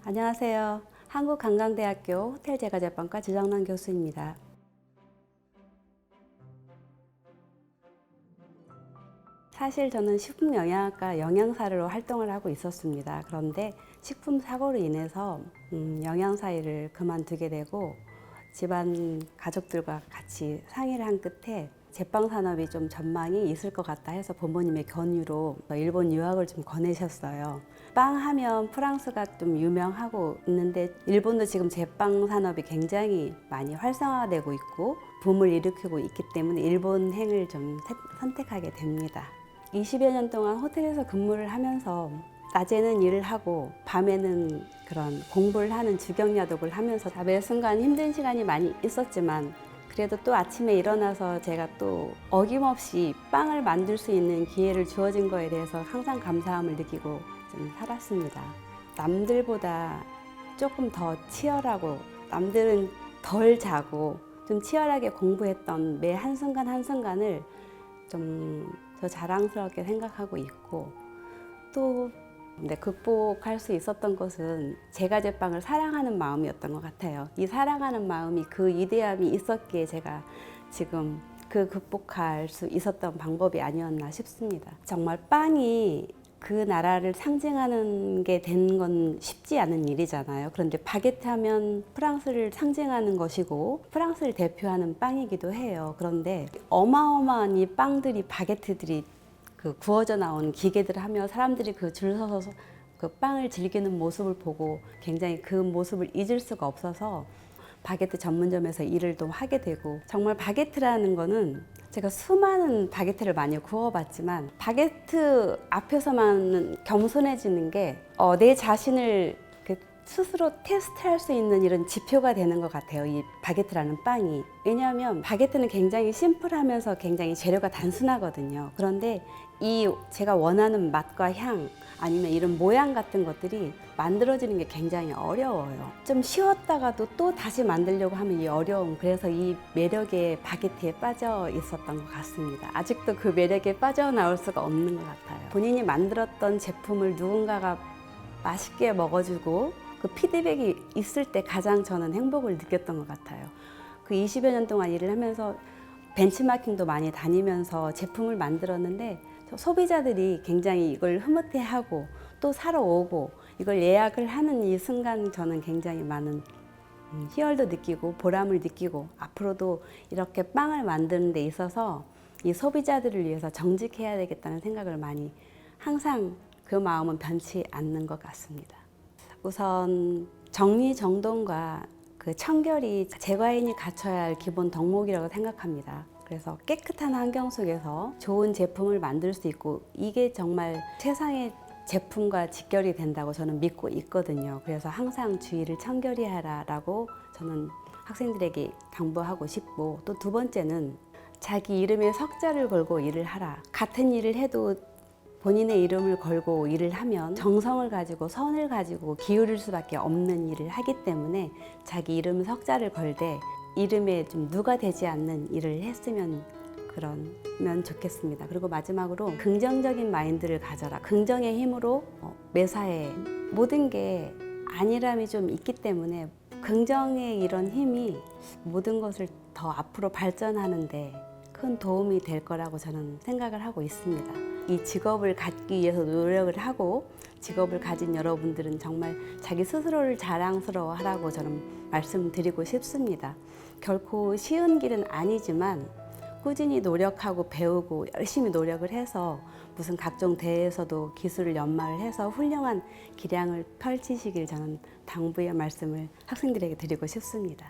안녕하세요. 한국관광대학교 호텔제과제빵과 주정란 교수입니다. 사실 저는 식품영양학과 영양사로 활동을 하고 있었습니다. 그런데 식품 사고로 인해서 영양사 일을 그만두게 되고 집안 가족들과 같이 상의를 한 끝에 제빵 산업이 좀 전망이 있을 것 같다 해서 부모님의 권유로 일본 유학을 좀 권해셨어요. 빵 하면 프랑스가 좀 유명하고 있는데 일본도 지금 제빵 산업이 굉장히 많이 활성화되고 있고 붐을 일으키고 있기 때문에 일본행을 좀 선택하게 됩니다. 20여 년 동안 호텔에서 근무를 하면서 낮에는 일을 하고 밤에는 그런 공부를 하는 주경야독을 하면서 매 순간 힘든 시간이 많이 있었지만 그래도 또 아침에 일어나서 제가 또 어김없이 빵을 만들 수 있는 기회를 주어진 거에 대해서 항상 감사함을 느끼고 좀 살았습니다. 남들보다 조금 더 치열하고 남들은 덜 자고 좀 치열하게 공부했던 매 한순간 한순간을 좀 저 자랑스럽게 생각하고 있고 또 극복할 수 있었던 것은 제가 제빵을 사랑하는 마음이었던 것 같아요. 이 사랑하는 마음이 그 위대함이 있었기에 제가 지금 그 극복할 수 있었던 방법이 아니었나 싶습니다. 정말 빵이 그 나라를 상징하는 게 된 건 쉽지 않은 일이잖아요. 그런데 바게트 하면 프랑스를 상징하는 것이고 프랑스를 대표하는 빵이기도 해요. 그런데 어마어마한 이 빵들이 바게트들이 그 구워져 나온 기계들을 하며 사람들이 그 줄 서서 그 빵을 즐기는 모습을 보고 굉장히 그 모습을 잊을 수가 없어서 바게트 전문점에서 일을 또 하게 되고 정말 바게트라는 거는 제가 수많은 바게트를 많이 구워봤지만 바게트 앞에서만 겸손해지는 게 내 자신을 스스로 테스트할 수 있는 이런 지표가 되는 것 같아요. 이 바게트라는 빵이. 왜냐하면 바게트는 굉장히 심플하면서 굉장히 재료가 단순하거든요. 그런데 이 제가 원하는 맛과 향 아니면 이런 모양 같은 것들이 만들어지는 게 굉장히 어려워요. 좀 쉬웠다가도 또 다시 만들려고 하면 이 어려움, 그래서 이 매력에 바게트에 빠져 있었던 것 같습니다. 아직도 그 매력에 빠져나올 수가 없는 것 같아요. 본인이 만들었던 제품을 누군가가 맛있게 먹어주고 그 피드백이 있을 때 가장 저는 행복을 느꼈던 것 같아요. 그 20여 년 동안 일을 하면서 벤치마킹도 많이 다니면서 제품을 만들었는데 소비자들이 굉장히 이걸 흐뭇해하고 또 사러 오고 이걸 예약을 하는 이 순간 저는 굉장히 많은 희열도 느끼고 보람을 느끼고 앞으로도 이렇게 빵을 만드는 데 있어서 이 소비자들을 위해서 정직해야 되겠다는 생각을 많이 항상 그 마음은 변치 않는 것 같습니다. 우선 정리정돈과 그 청결이 제과인이 갖춰야 할 기본 덕목이라고 생각합니다. 그래서 깨끗한 환경 속에서 좋은 제품을 만들 수 있고 이게 정말 세상의 제품과 직결이 된다고 저는 믿고 있거든요. 그래서 항상 주의를 청결히 하라라고 저는 학생들에게 당부하고 싶고 또 두 번째는 자기 이름에 석자를 걸고 일을 하라. 같은 일을 해도 본인의 이름을 걸고 일을 하면 정성을 가지고 선을 가지고 기울일 수밖에 없는 일을 하기 때문에 자기 이름 석자를 걸되 이름에 좀 누가 되지 않는 일을 했으면 그러면 좋겠습니다. 그리고 마지막으로 긍정적인 마인드를 가져라. 긍정의 힘으로 매사에 모든 게 안일함이 좀 있기 때문에 긍정의 이런 힘이 모든 것을 더 앞으로 발전하는데 큰 도움이 될 거라고 저는 생각을 하고 있습니다. 이 직업을 갖기 위해서 노력을 하고 직업을 가진 여러분들은 정말 자기 스스로를 자랑스러워 하라고 저는 말씀드리고 싶습니다. 결코 쉬운 길은 아니지만 꾸준히 노력하고 배우고 열심히 노력을 해서 무슨 각종 대회에서도 기술을 연마를 해서 훌륭한 기량을 펼치시길 저는 당부의 말씀을 학생들에게 드리고 싶습니다.